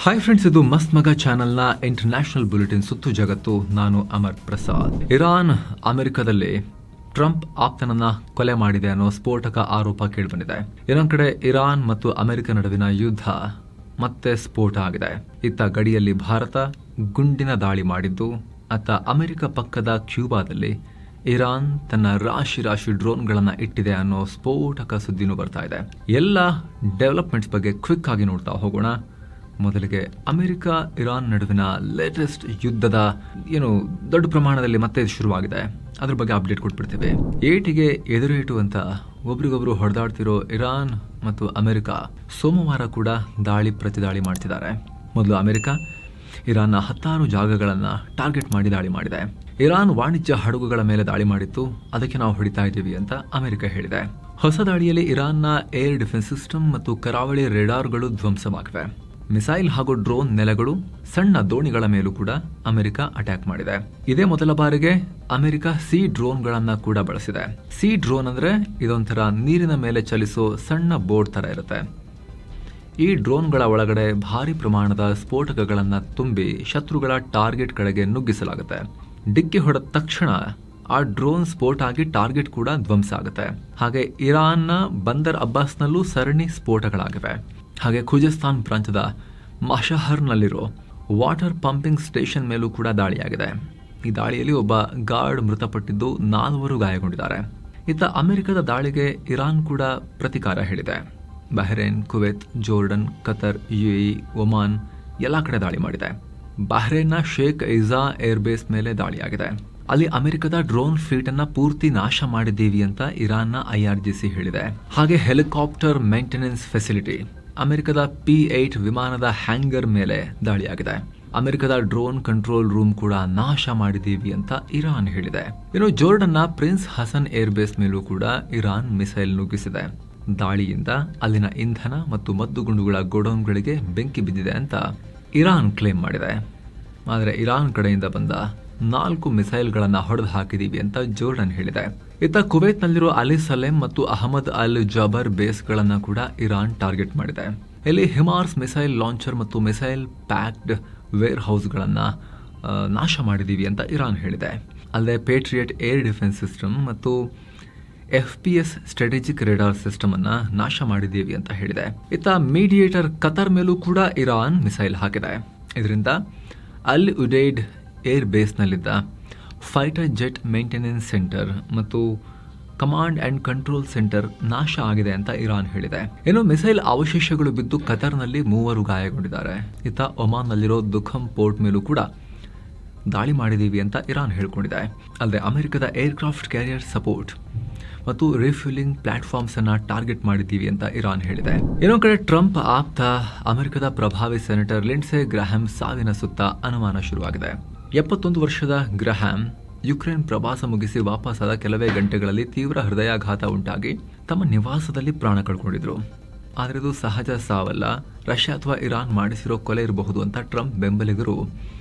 Hi friends, ಇದು ಮಸ್ತ್ ಮಗ ಚಾನೆಲ್ನ ಇಂಟರ್ನ್ಯಾಷನಲ್ ಬುಲೆಟಿನ್ ಸುತ್ತು ಜಗತ್ತು. ನಾನು ಅಮರ್ ಪ್ರಸಾದ್. ಇರಾನ್ ಅಮೆರಿಕದಲ್ಲಿ ಟ್ರಂಪ್ ಆಪ್ತನನ್ನ ಕೊಲೆ ಮಾಡಿದೆ ಅನ್ನೋ ಸ್ಫೋಟಕ ಆರೋಪ ಕೇಳಿಬಂದಿದೆ. ಇನ್ನೊಂದು ಕಡೆ ಇರಾನ್ ಮತ್ತು ಅಮೆರಿಕ ನಡುವಿನ ಯುದ್ಧ ಮತ್ತೆ ಸ್ಫೋಟ ಆಗಿದೆ. ಇತ್ತ ಗಡಿಯಲ್ಲಿ ಭಾರತ ಗುಂಡಿನ ದಾಳಿ ಮಾಡಿದ್ದು, ಅತ್ತ ಅಮೆರಿಕ ಪಕ್ಕದ ಕ್ಯೂಬಾದಲ್ಲಿ ಇರಾನ್ ತನ್ನ ರಾಶಿ ಡ್ರೋನ್ಗಳನ್ನು ಇಟ್ಟಿದೆ ಅನ್ನೋ ಸ್ಫೋಟಕ ಸುದ್ದಿನೂ ಬರ್ತಾ ಇದೆ. ಎಲ್ಲ ಡೆವಲಪ್ಮೆಂಟ್ಸ್ ಬಗ್ಗೆ ಕ್ವಿಕ್ ಆಗಿ ನೋಡ್ತಾ ಹೋಗೋಣ. ಮೊದಲಿಗೆ ಅಮೆರಿಕ ಇರಾನ್ ನಡುವಿನ ಲೇಟೆಸ್ಟ್ ಯುದ್ಧದ ದೊಡ್ಡ ಪ್ರಮಾಣದಲ್ಲಿ ಮತ್ತೆ ಶುರುವಾಗಿದೆ. ಅದ್ರ ಬಗ್ಗೆ ಅಪ್ಡೇಟ್ ಕೊಟ್ಬಿಡ್ತೇವೆ. ಏಟಿಗೆ ಎದುರೇಟು ಅಂತ ಒಬ್ರಿಗೊಬ್ರು ಹೊಡೆದಾಡ್ತಿರೋ ಇರಾನ್ ಮತ್ತು ಅಮೆರಿಕ ಸೋಮವಾರ ಕೂಡ ದಾಳಿ ಪ್ರತಿದಾಳಿ ಮಾಡ್ತಿದ್ದಾರೆ. ಮೊದಲು ಅಮೆರಿಕ ಇರಾನ್ನ 16 ಜಾಗಗಳನ್ನು ಟಾರ್ಗೆಟ್ ಮಾಡಿ ದಾಳಿ ಮಾಡಿದೆ. ಇರಾನ್ ವಾಣಿಜ್ಯ ಹಡಗುಗಳ ಮೇಲೆ ದಾಳಿ ಮಾಡಿತ್ತು, ಅದಕ್ಕೆ ನಾವು ಹೊಡಿತಾ ಇದ್ದೀವಿ ಅಂತ ಅಮೆರಿಕ ಹೇಳಿದೆ. ಹೊಸ ದಾಳಿಯಲ್ಲಿ ಇರಾನ್ನ ಏರ್ ಡಿಫೆನ್ಸ್ ಸಿಸ್ಟಮ್ ಮತ್ತು ಕರಾವಳಿ ರೇಡಾರ್ಗಳು ಧ್ವಂಸವಾಗಿವೆ. ಮಿಸೈಲ್ ಹಾಗೂ ಡ್ರೋನ್ ನೆಲೆಗಳು, ಸಣ್ಣ ದೋಣಿಗಳ ಮೇಲೂ ಕೂಡ ಅಮೆರಿಕ ಅಟ್ಯಾಕ್ ಮಾಡಿದೆ. ಇದೇ ಮೊದಲ ಬಾರಿಗೆ ಅಮೆರಿಕ ಸಿ ಡ್ರೋನ್ಗಳನ್ನ ಕೂಡ ಬಳಸಿದೆ. ಸಿ ಡ್ರೋನ್ ಅಂದ್ರೆ ಇದೊಂಥರ ನೀರಿನ ಮೇಲೆ ಚಲಿಸೋ ಸಣ್ಣ ಬೋಟ್ ತರ ಇರುತ್ತೆ. ಈ ಡ್ರೋನ್ಗಳ ಒಳಗಡೆ ಭಾರಿ ಪ್ರಮಾಣದ ಸ್ಫೋಟಕಗಳನ್ನ ತುಂಬಿ ಶತ್ರುಗಳ ಟಾರ್ಗೆಟ್ ಕಡೆಗೆ ನುಗ್ಗಿಸಲಾಗುತ್ತೆ. ಡಿಕ್ಕಿ ಹೊಡೆದ ತಕ್ಷಣ ಆ ಡ್ರೋನ್ ಸ್ಫೋಟ ಆಗಿ ಟಾರ್ಗೆಟ್ ಕೂಡ ಧ್ವಂಸ ಆಗುತ್ತೆ. ಹಾಗೆ ಇರಾನ್ನ ಬಂದರ್ ಅಬ್ಬಾಸ್ನಲ್ಲೂ ಸರಣಿ ಸ್ಫೋಟಗಳಾಗಿವೆ. ಹಾಗೆ ಖುಜಸ್ತಾನ್ ಪ್ರಾಂತ್ಯದ ಮಶಹರ್ನಲ್ಲಿರೋ ವಾಟರ್ ಪಂಪಿಂಗ್ ಸ್ಟೇಷನ್ ಮೇಲೂ ಕೂಡ ದಾಳಿಯಾಗಿದೆ. ಈ ದಾಳಿಯಲ್ಲಿ ಒಬ್ಬ ಗಾರ್ಡ್ ಮೃತಪಟ್ಟಿದ್ದು 4 ಗಾಯಗೊಂಡಿದ್ದಾರೆ. ಇತ್ತ ಅಮೆರಿಕದ ದಾಳಿಗೆ ಇರಾನ್ ಕೂಡ ಪ್ರತಿಕಾರ ಹೇಳಿದೆ. Bahrain, Kuwait, Jordan, Qatar, UAE, Oman ಎಲ್ಲ ಕಡೆ ದಾಳಿ ಮಾಡಿದೆ. ಬಹ್ರೇನ್ನ ಶೇಖ್ ಐಜಾ ಏರ್ಬೇಸ್ ಮೇಲೆ ದಾಳಿಯಾಗಿದೆ. ಅಲ್ಲಿ ಅಮೆರಿಕದ ಡ್ರೋನ್ ಫ್ಲೀಟ್ ಅನ್ನ ಪೂರ್ತಿ ನಾಶ ಮಾಡಿದ್ದೀವಿ ಅಂತ ಇರಾನ್ನ IRGC ಹೇಳಿದೆ. ಹಾಗೆ ಹೆಲಿಕಾಪ್ಟರ್ ಮೇಂಟೆನೆನ್ಸ್ ಫೆಸಿಲಿಟಿ, ಅಮೆರಿಕದ P-8 ವಿಮಾನದ ಹ್ಯಾಂಗರ್ ಮೇಲೆ ದಾಳಿಯಾಗಿದೆ. ಅಮೆರಿಕದ ಡ್ರೋನ್ ಕಂಟ್ರೋಲ್ ರೂಮ್ ಕೂಡ ನಾಶ ಮಾಡಿದ್ದೀವಿ ಅಂತ ಇರಾನ್ ಹೇಳಿದೆ. ಇನ್ನು ಜೋರ್ಡನ್ನ ಪ್ರಿನ್ಸ್ ಹಸನ್ ಏರ್ಬೇಸ್ ಮೇಲೂ ಕೂಡ ಇರಾನ್ ಮಿಸೈಲ್ ನುಗ್ಗಿಸಿದೆ. ದಾಳಿಯಿಂದ ಅಲ್ಲಿನ ಇಂಧನ ಮತ್ತು ಮದ್ದುಗುಂಡುಗಳ ಗೋಡೌನ್ಗಳಿಗೆ ಬೆಂಕಿ ಬಿದ್ದಿದೆ ಅಂತ ಇರಾನ್ ಕ್ಲೇಮ್ ಮಾಡಿದೆ. ಆದರೆ ಇರಾನ್ ಕಡೆಯಿಂದ ಬಂದ 4 ಮಿಸೈಲ್ಗಳನ್ನು ಹೊಡೆದು ಹಾಕಿದೀವಿ ಅಂತ ಜೋರ್ಡನ್ ಹೇಳಿದೆ. ಇತ್ತ ಕುವೈತ್ನಲ್ಲಿರೋ ಅಲಿ ಸಲೇಂ ಮತ್ತು ಅಹಮದ್ ಅಲ್ ಜಬರ್ ಬೇಸ್ಗಳನ್ನು ಕೂಡ ಇರಾನ್ ಟಾರ್ಗೆಟ್ ಮಾಡಿದೆ. ಇಲ್ಲಿ ಹಿಮಾರ್ಸ್ ಮಿಸೈಲ್ ಲಾಂಚರ್ ಮತ್ತು ಮಿಸೈಲ್ ಪ್ಯಾಕ್ಡ್ ವೇರ್ ಹೌಸ್ಗಳನ್ನು ನಾಶ ಮಾಡಿದೀವಿ ಅಂತ ಇರಾನ್ ಹೇಳಿದೆ. ಅಲ್ಲದೆ ಪೇಟ್ರಿಯಟ್ ಏರ್ ಡಿಫೆನ್ಸ್ ಸಿಸ್ಟಮ್ ಮತ್ತು FPS ಸ್ಟ್ರಾಟಜಿಕ್ ರೇಡಾರ್ ಸಿಸ್ಟಮ್ ಅನ್ನ ನಾಶ ಮಾಡಿದ್ದೀವಿ ಅಂತ ಹೇಳಿದೆ. ಇತ್ತ ಮೀಡಿಯೇಟರ್ ಕತರ್ ಮೇಲೂ ಕೂಡ ಇರಾನ್ ಮಿಸೈಲ್ ಹಾಕಿದೆ. ಇದರಿಂದ ಅಲ್ ಉಡೈಡ್ ಏರ್ ಬೇಸ್ನಲ್ಲಿದ್ದ ಫೈಟರ್ ಜೆಟ್ ಮೇಂಟೆನೆನ್ಸ್ ಸೆಂಟರ್ ಮತ್ತು ಕಮಾಂಡ್ ಅಂಡ್ ಕಂಟ್ರೋಲ್ ಸೆಂಟರ್ ನಾಶ ಆಗಿದೆ ಅಂತ ಇರಾನ್ ಹೇಳಿದೆ. ಇನ್ನು ಮಿಸೈಲ್ ಅವಶೇಷಗಳು ಬಿದ್ದು ಕತರ್ನಲ್ಲಿ 3 ಗಾಯಗೊಂಡಿದ್ದಾರೆ. ಇತ್ತ ಒಮಾನ್ನಲ್ಲಿರೋ ದುಖಂ ಪೋರ್ಟ್ ಮೇಲೂ ಕೂಡ ದಾಳಿ ಮಾಡಿದೀವಿ ಅಂತ ಇರಾನ್ ಹೇಳ್ಕೊಂಡಿದೆ. ಅಲ್ಲದೆ ಅಮೆರಿಕದ ಏರ್ಕ್ರಾಫ್ಟ್ ಕ್ಯಾರಿಯರ್ ಸಪೋರ್ಟ್ ಮತ್ತು ರಿಫ್ಯೂಲಿಂಗ್ ಪ್ಲಾಟ್ಫಾರ್ಮ್ಸ್ ಅನ್ನ ಟಾರ್ಗೆಟ್ ಮಾಡಿದ್ದೀವಿ ಅಂತ ಇರಾನ್ ಹೇಳಿದೆ. ಇನ್ನೊಂದು ಕಡೆ ಟ್ರಂಪ್ ಆಪ್ತ ಅಮೆರಿಕದ ಪ್ರಭಾವಿ ಸೆನೆಟರ್ ಲಿಂಡ್ಸೆ ಗ್ರಹಾಂ ಸಾವಿನ ಸುತ್ತ ಅನುಮಾನ ಶುರುವಾಗಿದೆ. 71 ವರ್ಷದ ಗ್ರಹಾಂ ಯುಕ್ರೇನ್ ಪ್ರವಾಸ ಮುಗಿಸಿ ವಾಪಸ್ಸಾದ ಕೆಲವೇ ಗಂಟೆಗಳಲ್ಲಿ ತೀವ್ರ ಹೃದಯಾಘಾತ ಉಂಟಾಗಿ ತಮ್ಮ ನಿವಾಸದಲ್ಲಿ ಪ್ರಾಣ ಕಳ್ಕೊಂಡಿದ್ರು. ಆದರೆ ಇದು ಸಹಜ ಸಾವಲ್ಲ, ರಷ್ಯಾ ಅಥವಾ ಇರಾನ್ ಮಾಡಿಸಿರೋ ಕೊಲೆ ಇರಬಹುದು ಅಂತ ಟ್ರಂಪ್ ಬೆಂಬಲಿಗರು,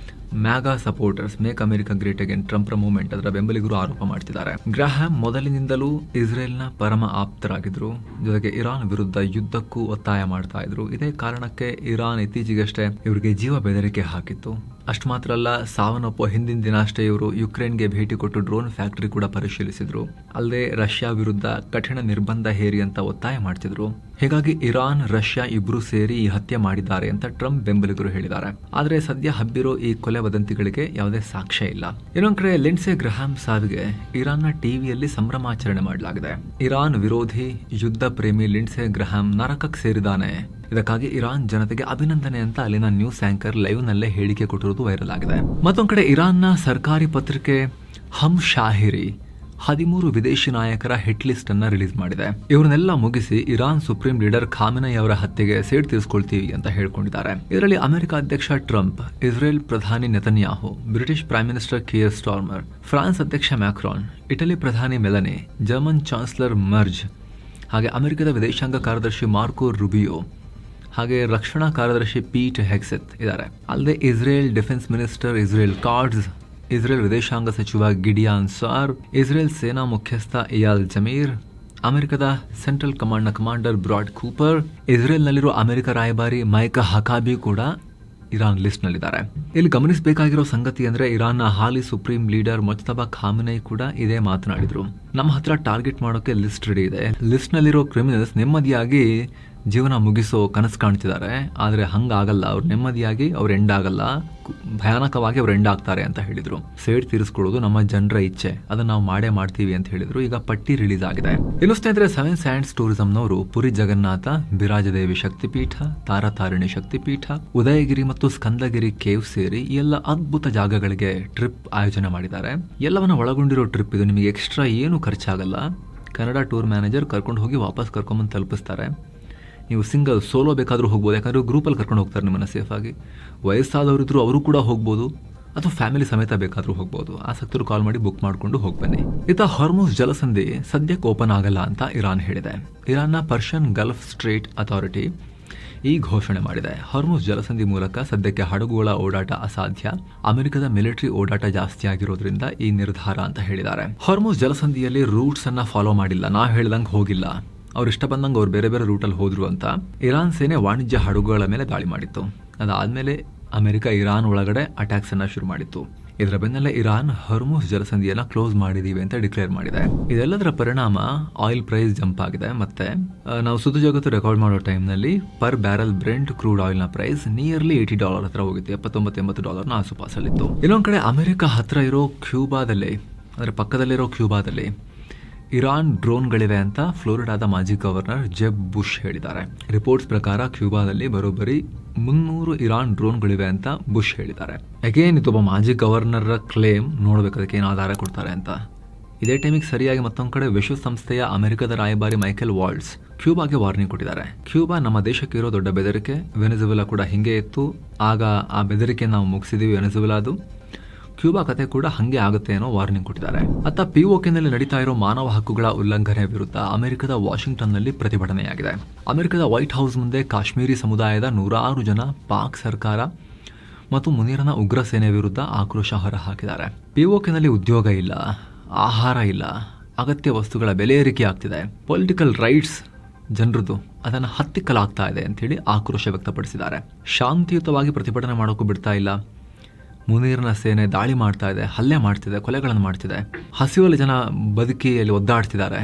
MAGA supporters, make America great again Trump movement ಅದರ ಬೆಂಬಲಿಗರು ಆರೋಪ ಮಾಡ್ತಿದ್ದಾರೆ. ಗ್ರಹಾಂ ಮೊದಲಿನಿಂದಲೂ ಇಸ್ರೇಲ್ನ ಪರಮ ಆಪ್ತರಾಗಿದ್ರು. ಜೊತೆಗೆ ಇರಾನ್ ವಿರುದ್ಧ ಯುದ್ಧಕ್ಕೂ ಒತ್ತಾಯ ಮಾಡ್ತಾ ಇದ್ರು. ಇದೇ ಕಾರಣಕ್ಕೆ ಇರಾನ್ ಇತ್ತೀಚೆಗಷ್ಟೇ ಇವರಿಗೆ ಜೀವ ಬೆದರಿಕೆ ಹಾಕಿತ್ತು. ಅಷ್ಟು ಮಾತ್ರ ಅಲ್ಲ, ಸಾವನ್ನಪ್ಪೋ ಹಿಂದಿನ ದಿನ ಅಷ್ಟೇ ಇವರು ಯುಕ್ರೇನ್ಗೆ ಭೇಟಿ ಕೊಟ್ಟು ಡ್ರೋನ್ ಫ್ಯಾಕ್ಟರಿ ಕೂಡ ಪರಿಶೀಲಿಸಿದ್ರು. ಅಲ್ಲದೆ ರಷ್ಯಾ ವಿರುದ್ಧ ಕಠಿಣ ನಿರ್ಬಂಧ ಹೇರಿ ಅಂತ ಒತ್ತಾಯ ಮಾಡ್ತಿದ್ರು. ಹೀಗಾಗಿ ಇರಾನ್, ರಷ್ಯಾ ಇಬ್ರು ಸೇರಿ ಈ ಹತ್ಯೆ ಮಾಡಿದ್ದಾರೆ ಅಂತ ಟ್ರಂಪ್ ಬೆಂಬಲಿಗರು ಹೇಳಿದ್ದಾರೆ. ಆದರೆ ಸದ್ಯ ಹಬ್ಬಿರೋ ಈ ಕೊಲೆ ವದಂತಿಗಳಿಗೆ ಯಾವುದೇ ಸಾಕ್ಷ್ಯ ಇಲ್ಲ. ಇನ್ನೊಂದ್ ಕಡೆ ಲಿಂಡ್ಸೆ ಗ್ರಹಾಂ ಸಾವಿಗೆ ಇರಾನ್ನ ಟಿವಿಯಲ್ಲಿ ಸಂಭ್ರಮಾಚರಣೆ ಮಾಡಲಾಗಿದೆ. ಇರಾನ್ ವಿರೋಧಿ ಯುದ್ಧ ಪ್ರೇಮಿ ಲಿಂಡ್ಸೆ ಗ್ರಹಾಂ ನರಕಕ್ಕೆ ಸೇರಿದಾನೆ, ಇದಕ್ಕಾಗಿ ಇರಾನ್ ಜನತೆಗೆ ಅಭಿನಂದನೆ ಅಂತ ಅಲ್ಲಿನ ನ್ಯೂಸ್ ಆಂಕರ್ ಲೈವ್ ನಲ್ಲೇ ಹೇಳಿಕೆ ಕೊಟ್ಟಿರೋದು ವೈರಲ್ ಆಗಿದೆ. ಮತ್ತೊಂದು ಕಡೆ ಇರಾನ್ನ ಸರ್ಕಾರಿ ಪತ್ರಿಕೆ ಹಮ್ ಶಾಹಿರಿ 13 ವಿದೇಶಿ ನಾಯಕರ ಹಿಟ್ ಲಿಸ್ಟ್ ಅನ್ನ ರಿಲೀಸ್ ಮಾಡಿದೆ. ಇವರನ್ನೆಲ್ಲ ಮುಗಿಸಿ ಇರಾನ್ ಸುಪ್ರೀಂ ಲೀಡರ್ ಖಾಮೆನೈ ಅವರ ಹತ್ಯೆಗೆ ಸೇಡ್ ತೀರಿಸಿಕೊಳ್ತೀವಿ ಅಂತ ಹೇಳ್ಕೊಂಡಿದ್ದಾರೆ. ಇದರಲ್ಲಿ ಅಮೆರಿಕ ಅಧ್ಯಕ್ಷ ಟ್ರಂಪ್, ಇಸ್ರೇಲ್ ಪ್ರಧಾನಿ Netanyahu, British prime minister Keir Starmer, France ಅಧ್ಯಕ್ಷ ಮ್ಯಾಕ್ರಾನ್, ಇಟಲಿ ಪ್ರಧಾನಿ ಮೆಲನಿ, ಜರ್ಮನ್ ಚಾನ್ಸಲರ್ ಮರ್ಜ್, ಹಾಗೆ ಅಮೆರಿಕದ ವಿದೇಶಾಂಗ ಕಾರ್ಯದರ್ಶಿ ಮಾರ್ಕೋ ರುಬಿಯೋ, ಹಾಗೆ ರಕ್ಷಣಾ ಕಾರ್ಯದರ್ಶಿ ಪೀಟ್ ಹೆಗ್ಸೆತ್ ಇದ್ದಾರೆ. ಅಲ್ಲದೆ Israel defence minister Israel cards, Israel ವಿದೇಶಾಂಗ ಸಚಿವ ಗಿಡಿಯಾನ್ ಸಾರ್, ಇಸ್ರೇಲ್ ಸೇನಾ ಮುಖ್ಯಸ್ಥ ಇಯಾಲ್ ಜಮೀರ್, ಅಮೆರಿಕದ ಸೆಂಟ್ರಲ್ ಕಮಾಂಡ್ನ ಕಮಾಂಡರ್ ಬ್ರಾಡ್ ಕೂಪರ್, ಇಸ್ರೇಲ್ನಲ್ಲಿರುವ ಅಮೆರಿಕ ರಾಯಭಾರಿ ಮೈಕಾ ಹಕಾಬಿ ಕೂಡ ಇರಾನ್ ಲಿಸ್ಟ್ ನಲ್ಲಿದ್ದಾರೆ. ಇಲ್ಲಿ ಗಮನಿಸಬೇಕಾಗಿರೋ ಸಂಗತಿ ಅಂದ್ರೆ ಇರಾನ್ನ ಹಾಲಿ ಸುಪ್ರೀಂ ಲೀಡರ್ ಮುಜ್ತಬಾ ಖಾಮೆನಿ ಕೂಡ ಇದೇ ಮಾತನಾಡಿದ್ರು. ನಮ್ಮ ಹತ್ರ ಟಾರ್ಗೆಟ್ ಮಾಡೋಕೆ ಲಿಸ್ಟ್ ರೆಡಿ ಇದೆ. ಲಿಸ್ಟ್ ನಲ್ಲಿರೋ ಕ್ರಿಮಿನಲ್ಸ್ ನೆಮ್ಮದಿಯಾಗಿ ಜೀವನ ಮುಗಿಸೋ ಕನಸು ಕಾಣ್ತಿದ್ದಾರೆ. ಆದರೆ ಹಂಗಾಗಲ್ಲ, ಅವ್ರು ನೆಮ್ಮದಿಯಾಗಿ ಅವ್ರು ಎಂಡ್ ಆಗಲ್ಲ, ಭಯಾನಕವಾಗಿ ಅವ್ರು ಎಂಡ್ ಆಗ್ತಾರೆ ಅಂತ ಹೇಳಿದ್ರು. ಸೇಡ್ ತೀರಿಸ್ಕೊಳ್ಳೋದು ನಮ್ಮ ಜನರ ಇಚ್ಛೆ, ಅದನ್ನ ನಾವು ಮಾಡೇ ಮಾಡ್ತೀವಿ ಅಂತ ಹೇಳಿದ್ರು. ಈಗ ಪಟ್ಟಿ ರಿಲೀಸ್ ಆಗಿದೆ. ಇನ್ನು ಸ್ನೇಹಿತರೆ, ಸೆವೆನ್ ಸ್ಯಾಂಡ್ಸ್ ಟೂರಿಸಂನವರು ಪುರಿ ಜಗನ್ನಾಥ, ಬಿರಾಜದೇವಿ ಶಕ್ತಿಪೀಠ, ತಾರತಾರಿಣಿ ಶಕ್ತಿಪೀಠ, ಉದಯಗಿರಿ ಮತ್ತು ಸ್ಕಂದಗಿರಿ ಕೇವ್ ಸೇರಿ ಈ ಎಲ್ಲ ಅದ್ಭುತ ಜಾಗಗಳಿಗೆ ಟ್ರಿಪ್ ಆಯೋಜನೆ ಮಾಡಿದ್ದಾರೆ. ಎಲ್ಲವನ್ನ ಒಳಗೊಂಡಿರೋ ಟ್ರಿಪ್ ಇದು. ನಿಮಗೆ ಎಕ್ಸ್ಟ್ರಾ ಏನು ಖರ್ಚಾಗಲ್ಲ. ಕನ್ನಡ ಟೂರ್ ಮ್ಯಾನೇಜರ್ ಕರ್ಕೊಂಡು ಹೋಗಿ ವಾಪಸ್ ಕರ್ಕೊಂಬಂದು ತಲುಪಿಸ್ತಾರೆ. ನೀವು ಸಿಂಗಲ್ ಸೋಲೋ ಬೇಕಾದರೂ ಹೋಗ್ಬೋದು, ಯಾಕಂದರೆ ಗ್ರೂಪಲ್ಲಿ ಕರ್ಕೊಂಡು ಹೋಗ್ತಾರೆ ನಿಮ್ಮನ್ನು ಸೇಫಾಗಿ. ವಯಸ್ಸಾದವರಿದ್ರು ಅವರು ಕೂಡ ಹೋಗ್ಬೋದು, ಅಥವಾ ಫ್ಯಾಮಿಲಿ ಸಮೇತ ಬೇಕಾದರೂ ಹೋಗ್ಬೋದು. ಆಸಕ್ತರು ಕಾಲ್ ಮಾಡಿ ಬುಕ್ ಮಾಡಿಕೊಂಡು ಹೋಗ್ಬನ್ನಿ. ಹಾರ್ಮುಜ್ ಜಲಸಂಧಿ ಸದ್ಯಕ್ಕೆ ಓಪನ್ ಆಗಲ್ಲ ಅಂತ ಇರಾನ್ ಹೇಳಿದೆ. ಇರಾನ್ನ ಪರ್ಷಿಯನ್ ಗಲ್ಫ್ ಸ್ಟ್ರೇಟ್ ಅಥಾರಿಟಿ ಈ ಘೋಷಣೆ ಮಾಡಿದೆ. ಹಾರ್ಮುಜ್ ಜಲಸಂಧಿ ಮೂಲಕ ಸದ್ಯಕ್ಕೆ ಹಡಗುಗಳ ಓಡಾಟ ಅಸಾಧ್ಯ. ಅಮೆರಿಕದ ಮಿಲಿಟರಿ ಓಡಾಟ ಜಾಸ್ತಿ ಆಗಿರೋದ್ರಿಂದ ಈ ನಿರ್ಧಾರ ಅಂತ ಹೇಳಿದ್ದಾರೆ. ಹಾರ್ಮುಜ್ ಜಲಸಂಧಿಯಲ್ಲಿ ರೂಟ್ಸ್ ಅನ್ನ ಫಾಲೋ ಮಾಡಿಲ್ಲ, ನಾವು ಹೇಳ್ದಂಗೆ ಹೋಗಿಲ್ಲ. ಅವ್ರು ಇಷ್ಟ ಬಂದಂಗೆ ಅವ್ರು ಬೇರೆ ಬೇರೆ ರೂಟಲ್ಲಿ ಹೋದ್ರು ಅಂತ ಇರಾನ್ ಸೇನೆ ವಾಣಿಜ್ಯ ಹಡಗುಗಳ ಮೇಲೆ ದಾಳಿ ಮಾಡಿತ್ತು. ಅದಾದ್ಮೇಲೆ ಅಮೆರಿಕ ಇರಾನ್ ಒಳಗಡೆ ಅಟ್ಯಾಕ್ಸ್ ಅನ್ನ ಶುರು ಮಾಡಿತ್ತು. ಇದರ ಬೆನ್ನಲ್ಲೇ ಇರಾನ್ ಹಾರ್ಮುಜ್ ಜಲಸಂಧಿಯನ್ನ ಕ್ಲೋಸ್ ಮಾಡಿದೀವಿ ಅಂತ ಡಿಕ್ಲೇರ್ ಮಾಡಿದೆ. ಇದೆಲ್ಲದರ ಪರಿಣಾಮ ಆಯಿಲ್ ಪ್ರೈಸ್ ಜಂಪ್ ಆಗಿದೆ. ಮತ್ತೆ ನಾವು ಸುದ್ದಿ ಜಗತ್ತು ರೆಕಾರ್ಡ್ ಮಾಡೋ ಟೈಮ್ನಲ್ಲಿ per barrel Brent crude oil ನ ಪ್ರೈಸ್ ನಿಯರ್ಲಿ $80 ಹತ್ರ ಹೋಗಿತ್ತು. $79-80 ಆಸುಪಾಸಲ್ಲಿತ್ತು. ಇನ್ನೊಂದ್ ಕಡೆ ಅಮೆರಿಕ ಹತ್ರ ಇರೋ ಕ್ಯೂಬಾದಲ್ಲಿ, ಅಂದ್ರೆ ಪಕ್ಕದಲ್ಲಿರೋ ಕ್ಯೂಬಾದಲ್ಲಿ ಇರಾನ್ ಡ್ರೋನ್ಗಳಿವೆ ಅಂತ ಫ್ಲೋರಿಡಾದ ಮಾಜಿ ಗವರ್ನರ್ ಜೆಬ್ ಬುಷ್ ಹೇಳಿದ್ದಾರೆ. ರಿಪೋರ್ಟ್ಸ್ ಪ್ರಕಾರ ಕ್ಯೂಬಾದಲ್ಲಿ ಬರೋಬ್ಬರಿ 300 ಇರಾನ್ ಡ್ರೋನ್ಗಳಿವೆ ಅಂತ ಬುಷ್ ಹೇಳಿದ್ದಾರೆ. ಅಗೇನ್ ಇದೊಬ್ಬ ಮಾಜಿ ಗವರ್ನರ್ ಕ್ಲೇಮ್, ನೋಡ್ಬೇಕು ಅದಕ್ಕೆ ಏನು ಆಧಾರ ಕೊಡ್ತಾರೆ ಅಂತ. ಇದೇ ಟೈಮಿಗೆ ಸರಿಯಾಗಿ ಮತ್ತೊಂದು ಕಡೆ ವಿಶ್ವಸಂಸ್ಥೆಯ ಅಮೆರಿಕದ ರಾಯಭಾರಿ ಮೈಕೆಲ್ ವಾಲ್ಟ್ಸ್ ಕ್ಯೂಬಾಗೆ ವಾರ್ನಿಂಗ್ ಕೊಟ್ಟಿದ್ದಾರೆ. ಕ್ಯೂಬಾ ನಮ್ಮ ದೇಶಕ್ಕೆ ಇರೋ ದೊಡ್ಡ ಬೆದರಿಕೆ. ವೆನೆಜುವೆಲಾ ಕೂಡ ಹಿಂಗೆ ಇತ್ತು, ಆಗ ಆ ಬೆದರಿಕೆ ನಾವು ಮುಗಿಸಿದೀವಿ ವೆನೆಜುವೆಲಾದು. ಕ್ಯೂಬಾ ಕತೆ ಕೂಡ ಹಂಗೆ ಆಗುತ್ತೆ ಅನ್ನೋ ವಾರ್ನಿಂಗ್ ಕೊಟ್ಟಿದ್ದಾರೆ. ಅತ್ತ ಪಿಒಕೆನಲ್ಲಿ ನಡೀತಾ ಇರೋ ಮಾನವ ಹಕ್ಕುಗಳ ಉಲ್ಲಂಘನೆ ವಿರುದ್ಧ ಅಮೆರಿಕದ ವಾಷಿಂಗ್ಟನ್ನಲ್ಲಿ ಪ್ರತಿಭಟನೆಯಾಗಿದೆ. ಅಮೆರಿಕದ ವೈಟ್ ಹೌಸ್ ಮುಂದೆ ಕಾಶ್ಮೀರಿ ಸಮುದಾಯದ 106 ಜನ ಪಾಕ್ ಸರ್ಕಾರ ಮತ್ತು ಮುನೀರನ ಉಗ್ರ ಸೇನೆ ವಿರುದ್ಧ ಆಕ್ರೋಶ ಹೊರಹಾಕಿದ್ದಾರೆ. ಪಿಒಕೆನಲ್ಲಿ ಉದ್ಯೋಗ ಇಲ್ಲ, ಆಹಾರ ಇಲ್ಲ, ಅಗತ್ಯ ವಸ್ತುಗಳ ಬೆಲೆ ಏರಿಕೆ ಆಗ್ತಿದೆ, ಪೊಲಿಟಿಕಲ್ ರೈಟ್ಸ್ ಜನರದ್ದು ಅದನ್ನು ಹತ್ತಿಕ್ಕಲಾಗ್ತಾ ಇದೆ ಅಂತೇಳಿ ಆಕ್ರೋಶ ವ್ಯಕ್ತಪಡಿಸಿದ್ದಾರೆ. ಶಾಂತಿಯುತವಾಗಿ ಪ್ರತಿಭಟನೆ ಮಾಡೋಕ್ಕೂ ಬಿಡ್ತಾ ಇಲ್ಲ. ಮುನೀರ್ನ ಸೇನೆ ದಾಳಿ ಮಾಡ್ತಾ ಇದೆ, ಹಲ್ಲೆ ಮಾಡ್ತಿದೆ, ಕೊಲೆಗಳನ್ನು ಮಾಡ್ತಿದೆ, ಹಸಿವಲ್ಲಿ ಜನ ಬದುಕಿಯಲ್ಲಿ ಒದ್ದಾಡ್ತಿದ್ದಾರೆ.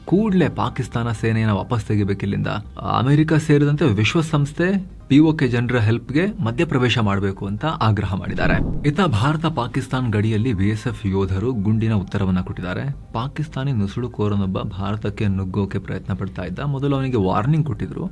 ಕೂಡಲೇ ಪಾಕಿಸ್ತಾನ ಸೇನೆಯನ್ನು ವಾಪಸ್ ತೆಗಿಬೇಕಿಲ್ಲಿಂದ. ಅಮೆರಿಕ ಸೇರಿದಂತೆ ವಿಶ್ವಸಂಸ್ಥೆ ಪಿಒಕೆ ಜನರ ಹೆಲ್ಪ್ಗೆ ಮಧ್ಯಪ್ರವೇಶ ಮಾಡಬೇಕು ಅಂತ ಆಗ್ರಹ ಮಾಡಿದ್ದಾರೆ. ಇತ್ತ ಭಾರತ ಪಾಕಿಸ್ತಾನ ಗಡಿಯಲ್ಲಿ ಬಿಎಸ್ಎಫ್ ಯೋಧರು ಗುಂಡಿನ ಉತ್ತರವನ್ನ ಕೊಟ್ಟಿದ್ದಾರೆ. ಪಾಕಿಸ್ತಾನಿ ನುಸುಳುಕೋರನೊಬ್ಬ ಭಾರತಕ್ಕೆ ನುಗ್ಗೋಕೆ ಪ್ರಯತ್ನ ಪಡ್ತಾ ಇದ್ದ. ಮೊದಲು ಅವನಿಗೆ ವಾರ್ನಿಂಗ್ ಕೊಟ್ಟಿದ್ರು,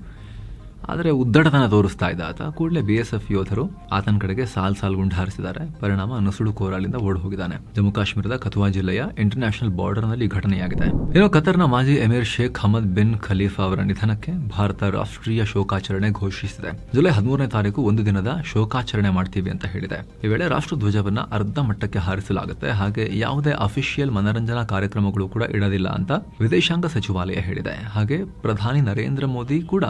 ಆದರೆ ಉದ್ದಟತನ ತೋರಿಸ್ತಾ ಇದ್ದ ಆತ. ಕೂಡಲೇ ಬಿಎಸ್ಎಫ್ ಯೋಧರು ಆತನ ಕಡೆಗೆ ಸಾಲ್ ಗುಂಡು ಹಾರಿಸಿದ್ದಾರೆ. ಪರಿಣಾಮ ನುಸುಳುಕೋರ ಅಲ್ಲಿಂದ ಓಡಿ ಹೋಗಿದ್ದಾನೆ. ಜಮ್ಮು ಕಾಶ್ಮೀರದ ಕಥುವಾ ಜಿಲ್ಲೆಯ ಇಂಟರ್ನ್ಯಾಷನಲ್ ಬಾರ್ಡರ್ನಲ್ಲಿ ಘಟನೆಯಾಗಿದೆ. ಇನ್ನು ಕತರ್ನ ಮಾಜಿ ಎಮಿರ್ ಶೇಖ್ ಹಮದ್ ಬಿನ್ ಖಲೀಫಾ ಅವರ ನಿಧನಕ್ಕೆ ಭಾರತ ರಾಷ್ಟ್ರೀಯ ಶೋಕಾಚರಣೆ ಘೋಷಿಸಿದೆ. ಜುಲೈ 13ನೇ ತಾರೀಕು ಒಂದು ದಿನದ ಶೋಕಾಚರಣೆ ಮಾಡ್ತೀವಿ ಅಂತ ಹೇಳಿದೆ. ಈ ವೇಳೆ ರಾಷ್ಟ್ರಧ್ವಜವನ್ನ ಅರ್ಧ ಮಟ್ಟಕ್ಕೆ ಹಾರಿಸಲಾಗುತ್ತೆ. ಹಾಗೆ ಯಾವುದೇ ಅಫಿಷಿಯಲ್ ಮನರಂಜನಾ ಕಾರ್ಯಕ್ರಮಗಳು ಕೂಡ ಇಡೋದಿಲ್ಲ ಅಂತ ವಿದೇಶಾಂಗ ಸಚಿವಾಲಯ ಹೇಳಿದೆ. ಹಾಗೆ ಪ್ರಧಾನಿ ನರೇಂದ್ರ ಮೋದಿ ಕೂಡ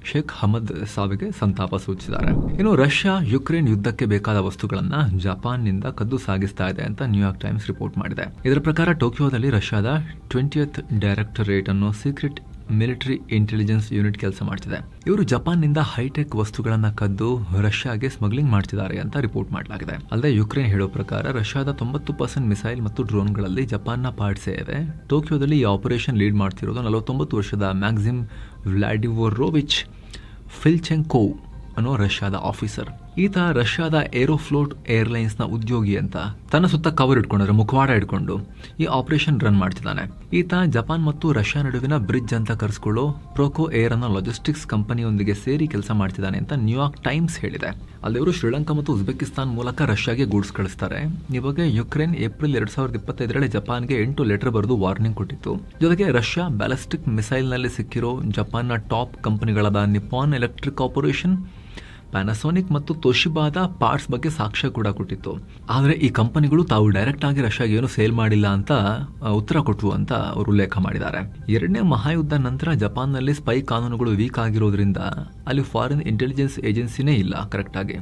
ಶೇಖ್ ಹಮದ್ ಸಾವಿಗೆ ಸಂತಾಪ ಸೂಚಿಸಿದ್ದಾರೆ. ಇನ್ನು ರಷ್ಯಾ ಯುಕ್ರೇನ್ ಯುದ್ಧಕ್ಕೆ ಬೇಕಾದ ವಸ್ತುಗಳನ್ನ ಜಪಾನ್ನಿಂದ ಕದ್ದು ಸಾಗಿಸ್ತಾ ಇದೆ ಅಂತ ನ್ಯೂಯಾರ್ಕ್ ಟೈಮ್ಸ್ ರಿಪೋರ್ಟ್ ಮಾಡಿದೆ. ಇದರ ಪ್ರಕಾರ ಟೋಕಿಯೋದಲ್ಲಿ ರಷ್ಯಾದ 20th ಡೈರೆಕ್ಟರೇಟ್ ಅನ್ನೋ ಸೀಕ್ರೆಟ್ ಮಿಲಿಟರಿ ಇಂಟೆಲಿಜೆನ್ಸ್ ಯೂನಿಟ್ ಕೆಲಸ ಮಾಡ್ತಿದೆ. ಇವರು ಜಪಾನ್ನಿಂದ ಹೈಟೆಕ್ ವಸ್ತುಗಳನ್ನ ಕದ್ದು ರಷ್ಯಾಗೆ ಸ್ಮಗ್ಲಿಂಗ್ ಮಾಡ್ತಿದ್ದಾರೆ ಅಂತ ರಿಪೋರ್ಟ್ ಮಾಡಲಾಗಿದೆ. ಅಲ್ಲದೆ ಯುಕ್ರೇನ್ ಹೇಳೋ ಪ್ರಕಾರ ರಷ್ಯಾದ 90% ಮಿಸೈಲ್ ಮತ್ತು ಡ್ರೋನ್ಗಳಲ್ಲಿ ಜಪಾನ್ನ ಪಾರ್ಟ್ಸೇ ಇವೆ. ಟೋಕಿಯೋದಲ್ಲಿ ಈ ಆಪರೇಷನ್ ಲೀಡ್ ಮಾಡ್ತಿರೋದು 49 ವರ್ಷದ ಮ್ಯಾಕ್ಸಿಮ್ ವ್ಲಾಡಿವೋರೋವಿಚ್ ಫಿಲ್ಚೆಂಕೋವ್ ಅನ್ನೋ ರಷ್ಯಾದ ಆಫೀಸರ್. ಈತ ರಷ್ಯಾದ ಏರೋಫ್ಲೋಟ್ ಏರ್ಲೈನ್ಸ್ ನ ಉದ್ಯೋಗಿ ಅಂತ ತನ್ನ ಸುತ್ತ ಕವರ್ ಇಟ್ಕೊಂಡ್ರೆ ಮುಖವಾಡ ಇಟ್ಕೊಂಡು ಈ ಆಪರೇಷನ್ ರನ್ ಮಾಡ್ತಿದ್ದಾನೆ. ಈತ ಜಪಾನ್ ಮತ್ತು ರಷ್ಯಾ ನಡುವಿನ ಬ್ರಿಡ್ಜ್ ಅಂತ ಕರೆಸ್ಕೊಳ್ಳೋ ಪ್ರೊಕೋ ಏರ್ ಅನ್ನೋ ಲಾಜಿಸ್ಟಿಕ್ಸ್ ಕಂಪನಿಯೊಂದಿಗೆ ಸೇರಿ ಕೆಲಸ ಮಾಡ್ತಿದ್ದಾನೆ ಅಂತ ನ್ಯೂಯಾರ್ಕ್ ಟೈಮ್ಸ್ ಹೇಳಿದೆ. ಅಲ್ಲಿ ಇವರು ಶ್ರೀಲಂಕಾ ಮತ್ತು ಉಜ್ಬೇಕಿಸ್ತಾನ್ ಮೂಲಕ ರಷ್ಯಾಗೆ ಗೂಡ್ಸ್ ಕಳಿಸ್ತಾರೆ. ಈ ಬಗ್ಗೆ ಯುಕ್ರೇನ್ ಏಪ್ರಿಲ್ 2025 ಜಪಾನ್ಗೆ 8 ಲೆಟರ್ ಬರೆದು ವಾರ್ನಿಂಗ್ ಕೊಟ್ಟಿತ್ತು. ಜೊತೆಗೆ ರಷ್ಯಾ ಬ್ಯಾಲಿಸ್ಟಿಕ್ ಮಿಸೈಲ್ ನಲ್ಲಿ ಸಿಕ್ಕಿರೋ ಜಪಾನ್ನ ಟಾಪ್ ಕಂಪನಿಗಳಾದ ನಿಪಾನ್ ಎಲೆಕ್ಟ್ರಿಕ್ ಕಾರ್ಪೊರೇಷನ್, ಪ್ಯಾನಾಸೋನಿಕ್ ಮತ್ತು ತೊಶಿಬಾದ ಪಾರ್ಟ್ಸ್ ಬಗ್ಗೆ ಸಾಕ್ಷ್ಯ ಕೂಡ ಕೊಟ್ಟಿತ್ತು. ಆದರೆ ಈ ಕಂಪನಿಗಳು ತಾವು ಡೈರೆಕ್ಟ್ ಆಗಿ ರಷ್ಯಾಗೆ ಏನು ಸೇಲ್ ಮಾಡಿಲ್ಲ ಅಂತ ಉತ್ತರ ಕೊಟ್ಟವು ಅಂತ ಅವರು ಉಲ್ಲೇಖ ಮಾಡಿದ್ದಾರೆ. 2ನೇ ಮಹಾಯುದ್ಧ ನಂತರ ಜಪಾನ್ನಲ್ಲಿ ಸ್ಪೈ ಕಾನೂನುಗಳು ವೀಕ್ ಆಗಿರೋದ್ರಿಂದ ಅಲ್ಲಿ ಫಾರಿನ್ ಇಂಟೆಲಿಜೆನ್ಸ್ ಏಜೆನ್ಸಿನೇ ಇಲ್ಲ ಕರೆಕ್ಟ್ ಆಗಿ.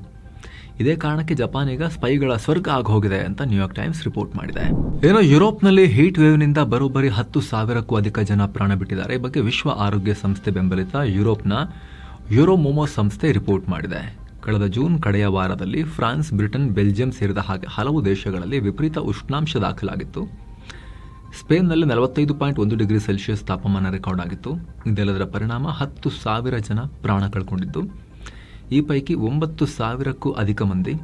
ಇದೇ ಕಾರಣಕ್ಕೆ ಜಪಾನ್ ಈಗ ಸ್ಪೈಗಳ ಸ್ವರ್ಗ ಆಗಿ ಹೋಗಿದೆ ಅಂತ ನ್ಯೂಯಾರ್ಕ್ ಟೈಮ್ಸ್ ರಿಪೋರ್ಟ್ ಮಾಡಿದೆ. ಏನೋ ಯುರೋಪ್ನಲ್ಲಿ ಹೀಟ್ ವೇವ್ ನಿಂದ ಬರೋಬ್ಬರಿ 10,000ಕ್ಕೂ ಅಧಿಕ ಜನ ಪ್ರಾಣ ಬಿಟ್ಟಿದ್ದಾರೆ. ಈ ಬಗ್ಗೆ ವಿಶ್ವ ಆರೋಗ್ಯ ಸಂಸ್ಥೆ ಬೆಂಬಲಿತ ಯುರೋಪ್ನ ಯುರೋಮೋಮೋ ಸಂಸ್ಥೆ ರಿಪೋರ್ಟ್ ಮಾಡಿದೆ. ಕಳೆದ ಜೂನ್ ಕಡೆಯ ವಾರದಲ್ಲಿ ಫ್ರಾನ್ಸ್, ಬ್ರಿಟನ್, ಬೆಲ್ಜಿಯಂ ಸೇರಿದ ಹಾಗೆ ಹಲವು ದೇಶಗಳಲ್ಲಿ ವಿಪರೀತ ಉಷ್ಣಾಂಶ ದಾಖಲಾಗಿತ್ತು. ಸ್ಪೇನ್ನಲ್ಲಿ 45.1 ಡಿಗ್ರಿ ಸೆಲ್ಸಿಯಸ್ ತಾಪಮಾನ ರೆಕಾರ್ಡ್ ಆಗಿತ್ತು. ಇದೆಲ್ಲದರ ಪರಿಣಾಮ 10,000 ಜನ ಪ್ರಾಣ ಕಳ್ಕೊಂಡಿದ್ದು. ಈ ಪೈಕಿ 9,000ಕ್ಕೂ ಅಧಿಕ ಮಂದಿ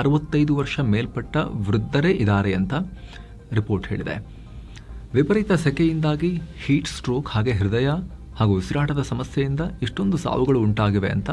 65 ವರ್ಷ ಮೇಲ್ಪಟ್ಟ ವೃದ್ಧರೇ ಇದ್ದಾರೆ ಅಂತ ರಿಪೋರ್ಟ್ ಹೇಳಿದೆ. ವಿಪರೀತ ಸೆಕೆಯಿಂದಾಗಿ ಹೀಟ್ ಸ್ಟ್ರೋಕ್ ಹಾಗೆ ಹೃದಯ ಹಾಗೂ ಉಸಿರಾಟದ ಸಮಸ್ಯೆಯಿಂದ ಇಷ್ಟೊಂದು ಸಾವುಗಳು ಉಂಟಾಗಿವೆ ಅಂತ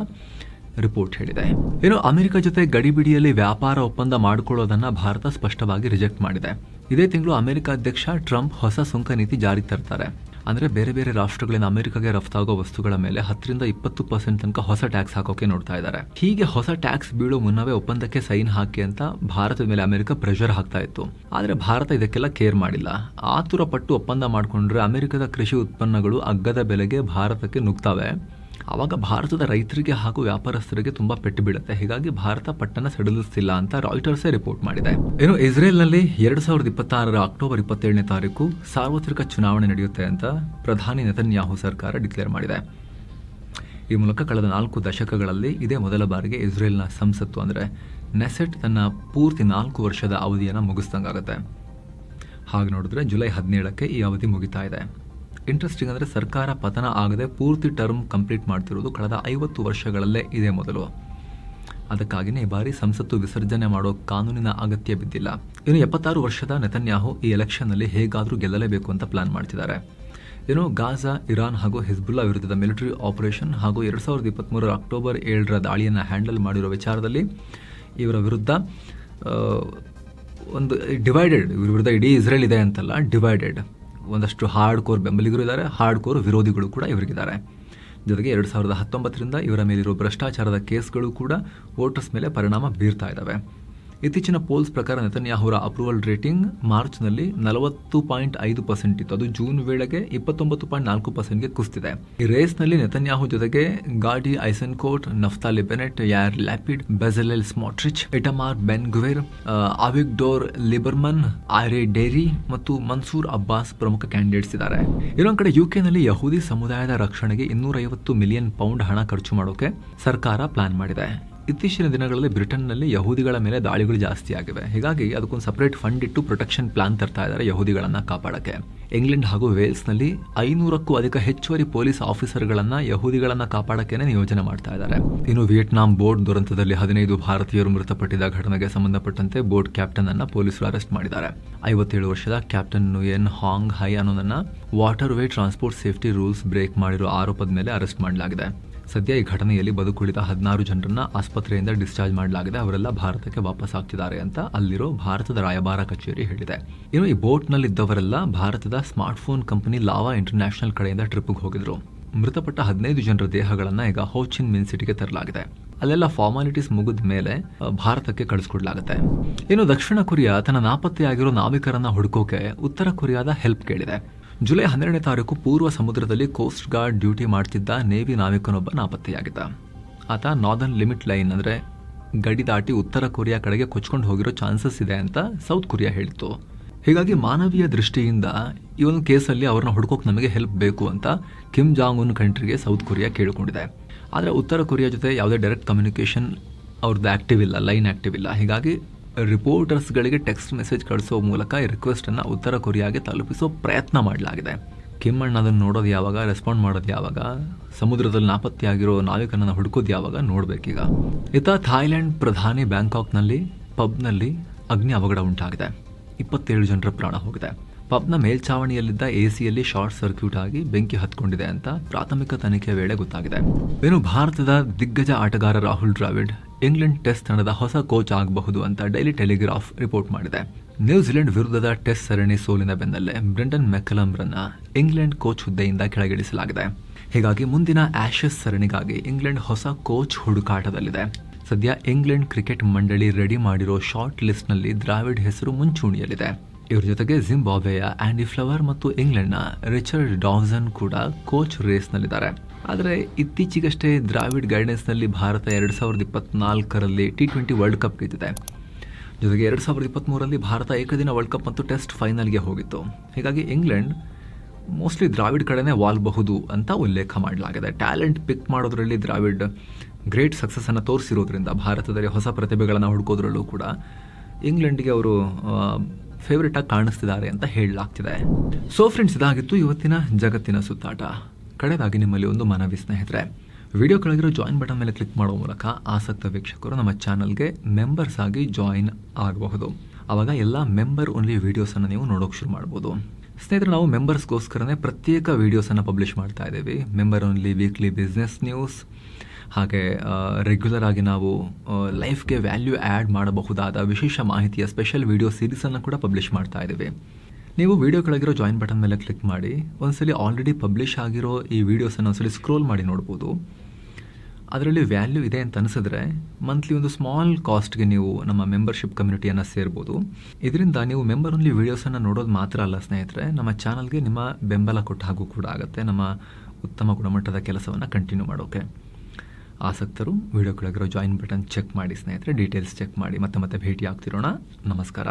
ರಿಪೋರ್ಟ್ ಹೇಳಿದೆ. ಇನ್ನು ಅಮೆರಿಕ ಜೊತೆ ಗಡಿಬಿಡಿಯಲ್ಲಿ ವ್ಯಾಪಾರ ಒಪ್ಪಂದ ಮಾಡಿಕೊಳ್ಳೋದನ್ನ ಭಾರತ ಸ್ಪಷ್ಟವಾಗಿ ರಿಜೆಕ್ಟ್ ಮಾಡಿದೆ. ಇದೇ ತಿಂಗಳು ಅಮೆರಿಕ ಅಧ್ಯಕ್ಷ ಟ್ರಂಪ್ ಹೊಸ ಸುಂಕ ನೀತಿ ಜಾರಿಗೆ ತರ್ತಾರೆ. ಅಂದರೆ ಬೇರೆ ಬೇರೆ ರಾಷ್ಟ್ರಗಳಿಂದ ಅಮೆರಿಕಗೆ ರಫ್ತಾಗೋ ವಸ್ತುಗಳ ಮೇಲೆ 10% ತನಕ ಹೊಸ ಟ್ಯಾಕ್ಸ್ ಹಾಕೋಕೆ ನೋಡ್ತಾ ಇದ್ದಾರೆ. ಹೀಗೆ ಹೊಸ ಟ್ಯಾಕ್ಸ್ ಬೀಳೋ ಮುನ್ನವೇ ಒಪ್ಪಂದಕ್ಕೆ ಸೈನ್ ಹಾಕಿ ಅಂತ ಭಾರತದ ಮೇಲೆ ಅಮೆರಿಕ ಪ್ರೆಷರ್ ಹಾಕ್ತಾ ಇತ್ತು. ಆದರೆ ಭಾರತ ಇದಕ್ಕೆಲ್ಲ ಕೇರ್ ಮಾಡಿಲ್ಲ. ಆತುರ ಪಟ್ಟು ಒಪ್ಪಂದ ಮಾಡಿಕೊಂಡ್ರೆ ಅಮೆರಿಕದ ಕೃಷಿ ಉತ್ಪನ್ನಗಳು ಅಗ್ಗದ ಬೆಲೆಗೆ ಭಾರತಕ್ಕೆ ನುಗ್ತವೆ. ಆವಾಗ ಭಾರತದ ರೈತರಿಗೆ ಹಾಗೂ ವ್ಯಾಪಾರಸ್ಥರಿಗೆ ತುಂಬಾ ಪೆಟ್ಟು ಬೀಳುತ್ತೆ. ಹೀಗಾಗಿ ಭಾರತ ಪಟ್ಟಣ ಸಡಿಲಿಸ್ತಿಲ್ಲ ಅಂತ ರಾಯ್ಟರ್ಸೇ ರಿಪೋರ್ಟ್ ಮಾಡಿದೆ. ಇನ್ನು ಇಸ್ರೇಲ್ನಲ್ಲಿ 2026 ಅಕ್ಟೋಬರ್ 27ನೇ ತಾರೀಕು ಸಾರ್ವತ್ರಿಕ ಚುನಾವಣೆ ನಡೆಯುತ್ತೆ ಅಂತ ಪ್ರಧಾನಿ ನೆತನ್ಯಾಹು ಸರ್ಕಾರ ಡಿಕ್ಲೇರ್ ಮಾಡಿದೆ. ಈ ಮೂಲಕ ಕಳೆದ 4 ದಶಕಗಳಲ್ಲಿ ಇದೇ ಮೊದಲ ಬಾರಿಗೆ ಇಸ್ರೇಲ್ನ ಸಂಸತ್ತು ಅಂದರೆ ನೆಸೆಟ್ ತನ್ನ ಪೂರ್ತಿ 4 ವರ್ಷದ ಅವಧಿಯನ್ನು ಮುಗಿಸ್ದಂಗಾಗುತ್ತೆ. ಹಾಗೆ ನೋಡಿದ್ರೆ ಜುಲೈ 17ಕ್ಕೆ ಈ ಅವಧಿ ಮುಗಿತಾ ಇದೆ. ಇಂಟ್ರೆಸ್ಟಿಂಗ್ ಅಂದರೆ ಸರ್ಕಾರ ಪತನ ಆಗದೆ ಪೂರ್ತಿ ಟರ್ಮ್ ಕಂಪ್ಲೀಟ್ ಮಾಡ್ತಿರೋದು ಕಳೆದ 50 ವರ್ಷಗಳಲ್ಲೇ ಇದೇ ಮೊದಲು. ಅದಕ್ಕಾಗಿಯೇ ಈ ಬಾರಿ ಸಂಸತ್ತು ವಿಸರ್ಜನೆ ಮಾಡೋ ಕಾನೂನಿನ ಅಗತ್ಯ ಬಿದ್ದಿಲ್ಲ. ಇನ್ನು 76 ವರ್ಷದ ನೆತನ್ಯಾಹು ಈ ಎಲೆಕ್ಷನ್ನಲ್ಲಿ ಹೇಗಾದರೂ ಗೆಲ್ಲಲೇಬೇಕು ಅಂತ ಪ್ಲಾನ್ ಮಾಡ್ತಿದ್ದಾರೆ. ಇನ್ನು ಗಾಜಾ, ಇರಾನ್ ಹಾಗೂ ಹಿಜ್ಬುಲ್ಲಾ ವಿರುದ್ಧದ ಮಿಲಿಟರಿ ಆಪರೇಷನ್ ಹಾಗೂ 2023 ಅಕ್ಟೋಬರ್ 7ರ ದಾಳಿಯನ್ನು ಹ್ಯಾಂಡಲ್ ಮಾಡಿರೋ ವಿಚಾರದಲ್ಲಿ ಇವರ ವಿರುದ್ಧ ಒಂದು ಡಿವೈಡೆಡ್, ಇವ್ರ ವಿರುದ್ಧ ಇಡೀ ಇಸ್ರೇಲ್ ಇದೆ ಅಂತಲ್ಲ, ಡಿವೈಡೆಡ್ ಒಂದಷ್ಟು ಹಾರ್ಡ್ ಕೋರ್ ಬೆಂಬಲಿಗರು ಇದ್ದಾರೆ, ಹಾರ್ಡ್ ಕೋರ್ ವಿರೋಧಿಗಳು ಕೂಡ ಇವರಿಗಿದ್ದಾರೆ. ಜೊತೆಗೆ 2019ರಿಂದ ಇವರ ಮೇಲಿರೋ ಭ್ರಷ್ಟಾಚಾರದ ಕೇಸ್ಗಳು ಕೂಡ ವೋಟರ್ಸ್ ಮೇಲೆ ಪರಿಣಾಮ ಬೀರ್ತಾ ಇದ್ದಾವೆ. ಇತ್ತೀಚಿನ ಪೋಲ್ಸ್ ಪ್ರಕಾರ ನೆತನ್ಯಾಹುರ ಅಪ್ರೂವಲ್ ರೇಟಿಂಗ್ ಮಾರ್ಚ್ನಲ್ಲಿ 40.5% ಇತ್ತು. ಅದು ಜೂನ್ ವೇಳೆಗೆ 29.4%ಗೆ ಕುಸಿದಿದೆ. ಈ ರೇಸ್ನಲ್ಲಿ ನೆತನ್ಯಾಹು ಜೊತೆಗೆ ಗಾಡಿ ಐಸೆನ್ಕೋಟ್, ನಫ್ತಾಲಿ ಬೆನೆಟ್, ಯಾರ್ ಲ್ಯಾಪಿಡ್, ಬೆಜಲೆಲ್ ಸ್ಮೋಟ್ರಿಚ್, ಇಟಮಾರ್ ಬೆನ್ ಗುವೆರ್, ಅವಿಗ್ಡೋರ್ ಲಿಬರ್ಮನ್, ಆರೆ ಡೇರಿ ಮತ್ತು ಮನ್ಸೂರ್ ಅಬ್ಬಾಸ್ ಪ್ರಮುಖ ಕ್ಯಾಂಡಿಡೇಟ್ಸ್ ಇದ್ದಾರೆ. ಇನ್ನೊಂದು ಕಡೆ ಯುಕೆನಲ್ಲಿ ಯಹೂದಿ ಸಮುದಾಯದ ರಕ್ಷಣೆಗೆ 250 ಮಿಲಿಯನ್ ಪೌಂಡ್ ಹಣ ಖರ್ಚು ಮಾಡೋಕೆ ಸರ್ಕಾರ ಪ್ಲಾನ್ ಮಾಡಿದೆ. ಇತ್ತೀಚಿನ ದಿನಗಳಲ್ಲಿ ಬ್ರಿಟನ್ನಲ್ಲಿ ಯಹೂದಿಗಳ ಮೇಲೆ ದಾಳಿಗಳು ಜಾಸ್ತಿ ಆಗಿವೆ. ಹೀಗಾಗಿ ಅದಕ್ಕೊಂದು ಸಪರೇಟ್ ಫಂಡ್ ಇಟ್ಟು ಪ್ರೊಟೆಕ್ಷನ್ ಪ್ಲಾನ್ ತರ್ತಾ ಇದ್ದಾರೆ ಯಹೂದಿಗಳನ್ನ ಕಾಪಾಡಕ್ಕೆ. ಇಂಗ್ಲೆಂಡ್ ಹಾಗೂ ವೇಲ್ಸ್ನಲ್ಲಿ 500ಕ್ಕೂ ಅಧಿಕ ಹೆಚ್ಚುವರಿ ಪೊಲೀಸ್ ಆಫೀಸರ್ಗಳನ್ನ ಯಹೂದಿಗಳನ್ನ ಕಾಪಾಡಕ್ಕೇನೆ ನಿಯೋಜನೆ ಮಾಡ್ತಾ ಇದ್ದಾರೆ. ಇನ್ನು ವಿಯೆಟ್ನಾಂ ಬೋಟ್ ದುರಂತದಲ್ಲಿ 15 ಭಾರತೀಯರು ಮೃತಪಟ್ಟಿದ್ದ ಘಟನೆಗೆ ಸಂಬಂಧಪಟ್ಟಂತೆ ಬೋಟ್ ಕ್ಯಾಪ್ಟನ್ ಅನ್ನ ಪೊಲೀಸರು ಅರೆಸ್ಟ್ ಮಾಡಿದ್ದಾರೆ. 57 ವರ್ಷದ ಕ್ಯಾಪ್ಟನ್ ನುಯೆನ್ ಹಾಂಗ್ ಹೈ ಅನ್ನೋದನ್ನ waterway transport safety rules break ಮಾಡಿರೋ ಆರೋಪದ ಮೇಲೆ ಅರೆಸ್ಟ್ ಮಾಡಲಾಗಿದೆ. ಸದ್ಯ ಈ ಘಟನೆಯಲ್ಲಿ ಬದುಕುಳಿದ 16 ಜನರನ್ನ ಆಸ್ಪತ್ರೆಯಿಂದ ಡಿಸ್ಚಾರ್ಜ್ ಮಾಡಲಾಗಿದೆ. ಅವರೆಲ್ಲ ಭಾರತಕ್ಕೆ ವಾಪಸ್ ಆಗ್ತಿದ್ದಾರೆ ಅಂತ ಅಲ್ಲಿರೋ ಭಾರತದ ರಾಯಭಾರ ಕಚೇರಿ ಹೇಳಿದೆ. ಇನ್ನು ಈ ಬೋಟ್ನಲ್ಲಿದ್ದವರೆಲ್ಲ ಭಾರತದ ಸ್ಮಾರ್ಟ್ಫೋನ್ ಕಂಪನಿ ಲಾವಾ ಇಂಟರ್ನ್ಯಾಷನಲ್ ಕಡೆಯಿಂದ ಟ್ರಿಪ್ಗೆ ಹೋಗಿದ್ರು. ಮೃತಪಟ್ಟ 15 ಜನರ ದೇಹಗಳನ್ನ ಈಗ ಹೋ ಚಿನ್ ಮಿನ್ ಸಿಟಿಗೆ ತರಲಾಗಿದೆ. ಅಲ್ಲೆಲ್ಲ ಫಾರ್ಮಾಲಿಟೀಸ್ ಮುಗಿದ ಮೇಲೆ ಭಾರತಕ್ಕೆ ಕಳಿಸ್ಕೊಡ್ಲಾಗುತ್ತೆ. ಇನ್ನು ದಕ್ಷಿಣ ಕೊರಿಯಾ ತನ್ನ ನಾಪತ್ತೆಯಾಗಿರೋ ನಾವಿಕರನ್ನ ಹುಡುಕೋಕೆ ಉತ್ತರ ಕೊರಿಯಾದ ಹೆಲ್ಪ್ ಕೇಳಿದೆ. ಜುಲೈ 12ನೇ ತಾರೀಕು ಪೂರ್ವ ಸಮುದ್ರದಲ್ಲಿ ಕೋಸ್ಟ್ ಗಾರ್ಡ್ ಡ್ಯೂಟಿ ಮಾಡ್ತಿದ್ದ ನೇವಿ ನಾವಿಕನೊಬ್ಬ ನಾಪತ್ತೆಯಾಗಿದ್ದ. ಆತ ನಾರ್ದರ್ನ್ ಲಿಮಿಟ್ ಲೈನ್ ಅಂದರೆ ಗಡಿ ದಾಟಿ ಉತ್ತರ ಕೊರಿಯಾ ಕಡೆಗೆ ಕೊಚ್ಕೊಂಡು ಹೋಗಿರೋ ಚಾನ್ಸಸ್ ಇದೆ ಅಂತ ಸೌತ್ ಕೊರಿಯಾ ಹೇಳಿತ್ತು. ಹೀಗಾಗಿ ಮಾನವೀಯ ದೃಷ್ಟಿಯಿಂದ ಈ ಒಂದು ಕೇಸಲ್ಲಿ ಅವ್ರನ್ನ ಹುಡ್ಕೋಕೆ ನಮಗೆ ಹೆಲ್ಪ್ ಬೇಕು ಅಂತ ಕಿಮ್ ಜಾಂಗ್ ಉನ್ ಕಂಟ್ರಿಗೆ ಸೌತ್ ಕೊರಿಯಾ ಕೇಳಿಕೊಂಡಿದೆ. ಆದರೆ ಉತ್ತರ ಕೊರಿಯಾ ಜೊತೆ ಯಾವುದೇ ಡೈರೆಕ್ಟ್ ಕಮ್ಯುನಿಕೇಷನ್ ಅವ್ರದ್ದು ಆ್ಯಕ್ಟಿವ್ ಇಲ್ಲ, ಲೈನ್ ಆ್ಯಕ್ಟಿವ್ ಇಲ್ಲ. ಹೀಗಾಗಿ ರಿಪೋರ್ಟರ್ಸ್ಗಳಿಗೆ ಟೆಕ್ಸ್ಟ್ ಮೆಸೇಜ್ ಕಳಿಸೋ ಮೂಲಕ ಈ ರಿಕ್ವೆಸ್ಟನ್ನು ಉತ್ತರ ಕೊರಿಯಾಗೆ ತಲುಪಿಸೋ ಪ್ರಯತ್ನ ಮಾಡಲಾಗಿದೆ. ಕಿಮ್ ಅಣ್ಣ ಅದನ್ನು ನೋಡೋದು ಯಾವಾಗ, ರೆಸ್ಪಾಂಡ್ ಮಾಡೋದು ಯಾವಾಗ, ಸಮುದ್ರದಲ್ಲಿ ನಾಪತ್ತೆಯಾಗಿರೋ ನಾವಿಕನನ್ನು ಹುಡುಕೋದು ಯಾವಾಗ ನೋಡಬೇಕೀಗ. ಇತ್ತ ಥಾಯ್ಲೆಂಡ್ ಪ್ರಧಾನಿ ಬ್ಯಾಂಕಾಕ್ನಲ್ಲಿ ಪಬ್ನಲ್ಲಿ ಅಗ್ನಿ ಅವಘಡ ಉಂಟಾಗಿದೆ. 27 ಜನರ ಪ್ರಾಣ ಹೋಗಿದೆ. ಪಬ್ನ ಮೇಲ್ಛಾವಣಿಯಲ್ಲಿದ್ದ ಎಸಿಯಲ್ಲಿ ಶಾರ್ಟ್ ಸರ್ಕ್ಯೂಟ್ ಆಗಿ ಬೆಂಕಿ ಹತ್ಕೊಂಡಿದೆ ಅಂತ ಪ್ರಾಥಮಿಕ ತನಿಖೆ ವೇಳೆ ಗೊತ್ತಾಗಿದೆ. ಇನ್ನು ಭಾರತದ ದಿಗ್ಗಜ ಆಟಗಾರ ರಾಹುಲ್ ದ್ರಾವಿಡ್ ಇಂಗ್ಲೆಂಡ್ ಟೆಸ್ಟ್ ತಂಡದ ಹೊಸ ಕೋಚ್ ಆಗಬಹುದು ಅಂತ ಡೈಲಿ ಟೆಲಿಗ್ರಾಫ್ ರಿಪೋರ್ಟ್ ಮಾಡಿದೆ. ನ್ಯೂಜಿಲೆಂಡ್ ವಿರುದ್ಧದ ಟೆಸ್ಟ್ ಸರಣಿ ಸೋಲಿನ ಬೆನ್ನಲ್ಲೇ ಬ್ರೆಂಡನ್ ಮೆಕ್ಕಲಮ್ರನ್ನ ಇಂಗ್ಲೆಂಡ್ ಕೋಚ್ ಹುದ್ದೆಯಿಂದ ಕೆಳಗಿಳಿಸಲಾಗಿದೆ. ಹೀಗಾಗಿ ಮುಂದಿನ ಆಶಸ್ ಸರಣಿಗಾಗಿ ಇಂಗ್ಲೆಂಡ್ ಹೊಸ ಕೋಚ್ ಹುಡುಕಾಟದಲ್ಲಿದೆ. ಸದ್ಯ ಇಂಗ್ಲೆಂಡ್ ಕ್ರಿಕೆಟ್ ಮಂಡಳಿ ರೆಡಿ ಮಾಡಿರೋ ಶಾರ್ಟ್ ಲಿಸ್ಟ್ನಲ್ಲಿ ದ್ರಾವಿಡ್ ಹೆಸರು ಮುಂಚೂಣಿಯಲ್ಲಿದೆ. ಇವರ ಜೊತೆಗೆ ಜಿಂಬಾಬ್ವೆಯ ಆಂಡಿ ಫ್ಲವರ್ ಮತ್ತು ಇಂಗ್ಲೆಂಡ್ನ ರಿಚರ್ಡ್ ಡಾವ್ಸನ್ ಕೂಡ ಕೋಚ್ ರೇಸ್ನಲ್ಲಿದ್ದಾರೆ. ಆದರೆ ಇತ್ತೀಚೆಗಷ್ಟೇ ದ್ರಾವಿಡ್ ಗೈಡೆನ್ಸ್ನಲ್ಲಿ ಭಾರತ 2024ರಲ್ಲಿ T20 ವರ್ಲ್ಡ್ ಕಪ್ ಗೆದ್ದಿದೆ. ಜೊತೆಗೆ 2023ರಲ್ಲಿ ಭಾರತ ಏಕದಿನ ವರ್ಲ್ಡ್ ಕಪ್ ಮತ್ತು ಟೆಸ್ಟ್ ಫೈನಲ್ಗೆ ಹೋಗಿತ್ತು. ಹೀಗಾಗಿ ಇಂಗ್ಲೆಂಡ್ ಮೋಸ್ಟ್ಲಿ ದ್ರಾವಿಡ್ ಕಡೆನೇ ವಾಲ್ಬಹುದು ಅಂತ ಉಲ್ಲೇಖ ಮಾಡಲಾಗಿದೆ. ಟ್ಯಾಲೆಂಟ್ ಪಿಕ್ ಮಾಡೋದ್ರಲ್ಲಿ ದ್ರಾವಿಡ್ ಗ್ರೇಟ್ ಸಕ್ಸಸ್ಸನ್ನು ತೋರಿಸಿರೋದ್ರಿಂದ ಭಾರತದಲ್ಲಿ ಹೊಸ ಪ್ರತಿಭೆಗಳನ್ನು ಹುಡುಕೋದ್ರಲ್ಲೂ ಕೂಡ ಇಂಗ್ಲೆಂಡ್ಗೆ ಅವರು ಫೇವ್ರೇಟ್ ಆಗಿ ಕಾಣಿಸ್ತಿದ್ದಾರೆ ಅಂತ ಹೇಳಲಾಗ್ತಿದೆ. ಸೊ ಫ್ರೆಂಡ್ಸ್, ಇದಾಗಿತ್ತು ಇವತ್ತಿನ ಜಗತ್ತಿನ ಸುತ್ತಾಟ. ಕಡೆದಾಗಿ ನಿಮ್ಮಲ್ಲಿ ಒಂದು ಮನವಿ ಸ್ನೇಹಿತರೆ, ವಿಡಿಯೋ ಕೆಳಗಿರೋ ಜಾಯಿನ್ ಬಟನ್ ಮೇಲೆ ಕ್ಲಿಕ್ ಮಾಡುವ ಮೂಲಕ ಆಸಕ್ತ ವೀಕ್ಷಕರು ನಮ್ಮ ಚಾನಲ್ಗೆ ಮೆಂಬರ್ಸ್ ಆಗಿ ಜಾಯಿನ್ ಆಗಬಹುದು. ಆವಾಗ ಎಲ್ಲ ಮೆಂಬರ್ ಓನ್ಲಿ ವೀಡಿಯೋಸನ್ನು ನೀವು ನೋಡೋಕೆ ಶುರು ಮಾಡ್ಬೋದು. ಸ್ನೇಹಿತರೆ, ನಾವು ಮೆಂಬರ್ಸ್ಗೋಸ್ಕರನೇ ಪ್ರತ್ಯೇಕ ವೀಡಿಯೋಸನ್ನು ಪಬ್ಲಿಷ್ ಮಾಡ್ತಾ ಇದ್ದೀವಿ. Member only weekly business news, ಹಾಗೆ ರೆಗ್ಯುಲರ್ ಆಗಿ ನಾವು ಲೈಫ್ಗೆ ವ್ಯಾಲ್ಯೂ ಆ್ಯಡ್ ಮಾಡಬಹುದಾದ ವಿಶೇಷ ಮಾಹಿತಿಯ ಸ್ಪೆಷಲ್ ವಿಡಿಯೋ ಸೀರೀಸನ್ನು ಕೂಡ ಪಬ್ಲಿಷ್ ಮಾಡ್ತಾ ಇದ್ದೀವಿ. ನೀವು ವಿಡಿಯೋ ಕೆಳಗಿರೋ ಜಾಯಿನ್ ಬಟನ್ ಮೇಲೆ ಕ್ಲಿಕ್ ಮಾಡಿ ಒಂದ್ಸಲಿ ಆಲ್ರೆಡಿ ಪಬ್ಲಿಷ್ ಆಗಿರೋ ಈ ವಿಡಿಯೋಸನ್ನು ಒಂದ್ಸಲಿ ಸ್ಕ್ರೋಲ್ ಮಾಡಿ ನೋಡ್ಬೋದು. ಅದರಲ್ಲಿ ವ್ಯಾಲ್ಯೂ ಇದೆ ಅಂತ ಅನಿಸಿದ್ರೆ ಮಂತ್ಲಿ ಒಂದು ಸ್ಮಾಲ್ ಕಾಸ್ಟ್ಗೆ ನೀವು ನಮ್ಮ ಮೆಂಬರ್ಶಿಪ್ ಕಮ್ಯುನಿಟಿಯನ್ನು ಸೇರ್ಬೋದು. ಇದರಿಂದ ನೀವು ಮೆಂಬರ್ ಓನ್ಲಿ ವೀಡಿಯೋಸನ್ನು ನೋಡೋದು ಮಾತ್ರ ಅಲ್ಲ ಸ್ನೇಹಿತರೆ, ನಮ್ಮ ಚಾನಲ್ಗೆ ನಿಮ್ಮ ಬೆಂಬಲ ಕೊಟ್ಟ ಹಾಗೂ ಕೂಡ ಆಗುತ್ತೆ ನಮ್ಮ ಉತ್ತಮ ಗುಣಮಟ್ಟದ ಕೆಲಸವನ್ನು ಕಂಟಿನ್ಯೂ ಮಾಡೋಕ್ಕೆ. ಆಸಕ್ತರು ವಿಡಿಯೋ ಕೆಳಗಿರೋ ಜಾಯಿನ್ ಬಟನ್ ಚೆಕ್ ಮಾಡಿ ಸ್ನೇಹಿತರೆ, ಡೀಟೇಲ್ಸ್ ಚೆಕ್ ಮಾಡಿ. ಮತ್ತೆ ಭೇಟಿ ಆಗ್ತಿರೋಣ. ನಮಸ್ಕಾರ.